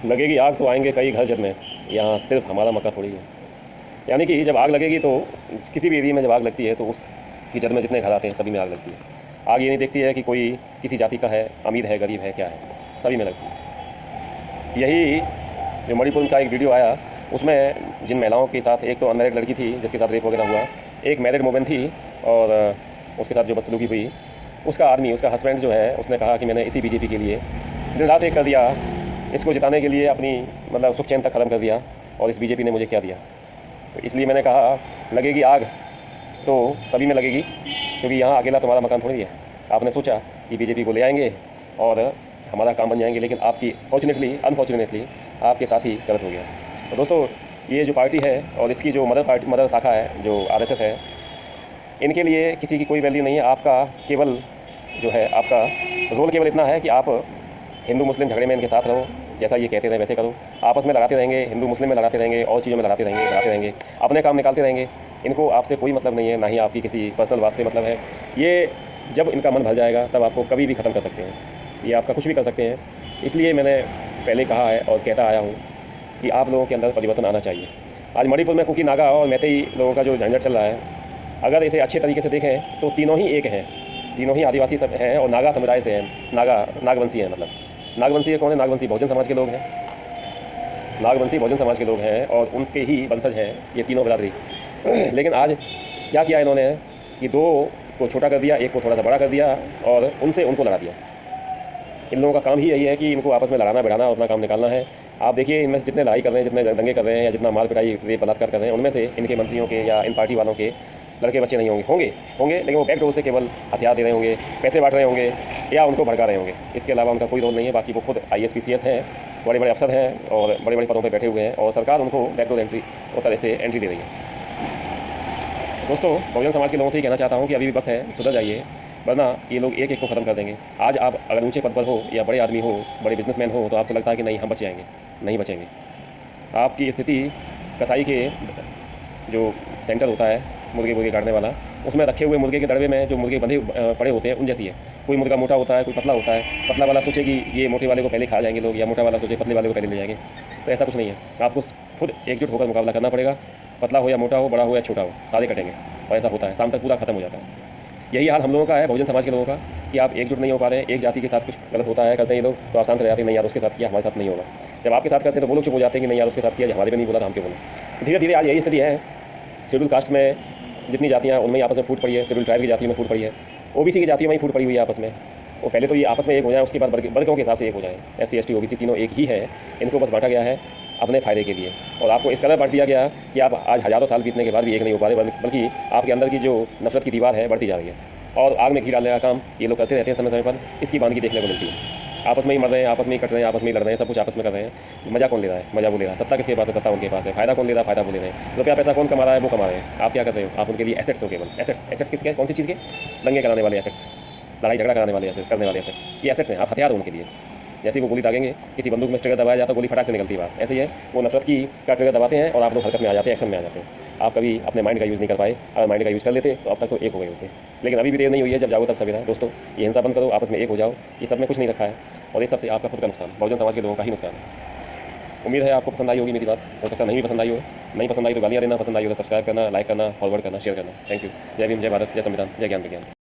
लगेगी आग तो आएंगे कई घर जलने, यहाँ सिर्फ हमारा मक्का थोड़ी है। यानी कि जब आग लगेगी तो किसी भी एरिया में जब आग लगती है तो उसकी जद में जितने घर आते हैं सभी में आग लगती है। आग ये नहीं देखती है कि कोई किसी जाति का है, अमीर है, गरीब है, क्या है, सभी में लगती है। यही जो मणिपुर का एक वीडियो आया उसमें जिन महिलाओं के साथ, एक तो अनमैरिड लड़की थी जिसके साथ रेप वगैरह हुआ, एक मैरिड वुमेन थी और उसके साथ जो बदसलूकी हुई, उसका आदमी, उसका हस्बैंड जो है, उसने कहा कि मैंने इसी बीजेपी के लिए दिन रात एक कर दिया, इसको जिताने के लिए अपनी मतलब सुख चैन तक ख़त्म कर दिया और इस बीजेपी ने मुझे क्या दिया। तो इसलिए मैंने कहा लगेगी आग तो सभी में लगेगी, क्योंकि यहाँ अकेला तुम्हारा मकान थोड़ी है। आपने सोचा कि बीजेपी को ले आएंगे और हमारा काम बन जाएंगे, लेकिन आपकी अनफॉर्चुनेटली आपके साथ ही गलत हो गया। तो दोस्तों, ये जो पार्टी है और इसकी जो मदर शाखा है जो RSS है, इनके लिए किसी की कोई वैल्यू नहीं है। आपका केवल जो है, आपका रोल केवल इतना है कि आप हिंदू मुस्लिम झगड़े में इनके साथ रहो, जैसा ये कहते थे वैसे करो, आपस में लड़ाते रहेंगे, हिंदू मुस्लिम में लड़ाते रहेंगे और चीज़ों में लड़ाते रहेंगे, अपने काम निकालते रहेंगे। इनको आपसे कोई मतलब नहीं है, ना ही आपकी किसी पर्सनल बात से मतलब है। ये जब इनका मन भर जाएगा तब आपको कभी भी ख़त्म कर सकते हैं, ये आपका कुछ भी कर सकते हैं। इसलिए मैंने पहले कहा है और कहता आया हूँ कि आप लोगों के अंदर परिवर्तन आना चाहिए। आज मणिपुर में कुकी, नागा और मैतेई लोगों का जो झंझट चल रहा है, अगर इसे अच्छे तरीके से देखें तो तीनों ही एक हैं, तीनों ही आदिवासी सब हैं और नागा समुदाय से हैं, नागवंशी हैं। मतलब नागवंशी कौन है? नागवंशी बहुजन समाज के लोग हैं, नागवंशी बहुजन समाज के लोग हैं और उनके ही वंशज हैं ये तीनों बरादरी। लेकिन आज क्या किया इन्होंने कि दो को छोटा कर दिया, एक को थोड़ा सा बड़ा कर दिया और उनसे उनको लड़ा दिया। इन लोगों का काम ही यही है कि इनको आपस में लड़ाना भिड़ाना और अपना काम निकालना है। आप देखिए, इनमें से जितने लड़ाई कर रहे हैं, जितने दंगे कर रहे हैं या जितना मार पिटाई, रेप, बलात्कार कर रहे हैं, उनमें से इनके मंत्रियों के या इन पार्टी वालों के लड़के बच्चे नहीं होंगे, लेकिन वो बैकडोर से केवल हथियार दे रहे होंगे, पैसे बांट रहे होंगे या उनको भड़का रहे होंगे। इसके अलावा उनका कोई रोल नहीं है। बाकी वो खुद IAS PCS हैं, बड़े बड़े अफसर हैं और बड़े बड़े पदों पर बैठे हुए हैं और सरकार उनको बैकडोर एंट्री और तरह से एंट्री दे रही है। दोस्तों, बहुजन समाज के लोगों से ही कहना चाहता हूँ कि अभी भी वक्त है, सुधर जाइए, वरना ये लोग एक एक को ख़त्म कर देंगे। आज आप अगर ऊंचे पद पर हो या बड़े आदमी हो, बड़े बिजनेसमैन हो, तो आपको लगता है कि नहीं हम बच जाएंगे, नहीं बचेंगे। आपकी स्थिति कसाई के जो सेंटर होता है मुर्गे काटने वाला, उसमें रखे हुए मुर्गे के दड़बे में जो मुर्गे बंधे पड़े होते हैं उन जैसी है। कोई मुर्गा मोटा होता है, कोई पतला होता है। पतला वाला सोचे कि ये मोटे वाले को पहले खा जाएंगे लोग, या मोटा वाला सोचे पतले वाले को पहले ले जाएंगे। तो ऐसा कुछ नहीं है, आपको खुद एकजुट होकर मुकाबला करना पड़ेगा। पतला हो या मोटा हो, बड़ा हो या छोटा हो, सारे कटेंगे और ऐसा होता है, शाम तक पूरा खत्म हो जाता है। यही हाल हम लोगों का है, बहुजन समाज के लोगों का, कि आप एकजुट नहीं हो पा रहे हैं। एक जाति के साथ कुछ गलत होता है, करते हैं ये लोग, तो आप शांत रह जाते हैं, नहीं यार उसके साथ किया, हमारे साथ नहीं होगा। जब आपके साथ करते हैं तो वो लोग चुप हो जाते हैं कि नहीं यार उसके साथ किया, हमारे पे नहीं बोला था, हम क्यों बोले। धीरे धीरे आज यही स्थिति है। शेड्यूल कास्ट में जितनी जातियाँ उनमें आपस में फूट पड़ी है, शेड्यूल ट्राइब की जातियों में फूट पड़ी है, OBC की जातियों में ही फूट पड़ी हुई है आपस में। वो पहले तो ये आपस में एक हो जाए, उसके बाद वर्गों के हिसाब से एक हो जाए। SC ST OBC तीनों एक ही है, इनको बस बांटा गया है अपने फ़ायदे के लिए। और आपको इस कदर बांट दिया गया कि आप आज हज़ारों साल बीतने के बाद भी एक नहीं हो पा रहे, बल्कि आपके अंदर की जो नफरत की दीवार है बढ़ती जा रही है। और आग में घी डालने का काम ये लोग करते रहते हैं, समय समय पर इसकी बांधगी देखने को मिलती है। आपस में ही मर रहे हैं, आपस में ही कट रहे हैं, आपस में ही लड़ रहे हैं, सब कुछ आपस में कर रहे हैं। मज़ा कौन ले रहा है? मज़ा वो ले रहा है। सत्ता किसके पास है? सत्ता उनके पास है। फ़ायदा कौन ले रहा है? फ़ायदा वो ले रहे हैं। रुपया पैसा कौन कमा रहा है? वो कमा रहे हैं। आप क्या कर रहे हो? आप उनके लिए एसेट्स हो, केवल एसेट्स किसके? कौन सी चीज़ के? दंगे कराने वाले एसेट्स, लड़ाई झगड़ा कराने वाले करने वाले एसेट्स, ये एसेट्स हैं। आप हथियार हो उनके लिए। जैसे वो गोली दागेंगे, किसी बंदूक में ट्रिगर दबाया जाता है, गोली फटाक से निकलती है बात, ऐसे ही है। वो नफरत की का ट्रिगर दबाते हैं और आप लोग हरकत में आ जाते हैं, एक्शन में आ जाते हैं। आप कभी अपने माइंड का यूज़ नहीं कर पाए। अगर माइंड का यूज़ कर लेते तो अब तक तो एक हो गए होते। लेकिन अभी भी देर नहीं हुई है, जब जाओ तब सवेरा है। दोस्तों, ये हिंसा बंद करो, आपस में एक हो जाओ। ये सब में कुछ नहीं रखा है और ये सबसे आपका खुद का नुकसान, बहुजन समाज के लोगों का ही नुकसान है। उम्मीद है आपको पसंद आई होगी मेरी बात। हो सकता नहीं भी पसंद आई हो, नहीं पसंद आई तो गालियाँ देना, पसंद आई हो तो सब्सक्राइब करना, लाइक करना, फॉरवर्ड करना, शेयर करना। Thank you. जय भीम, जय भारत, जय संविधान, जय ज्ञान विज्ञान।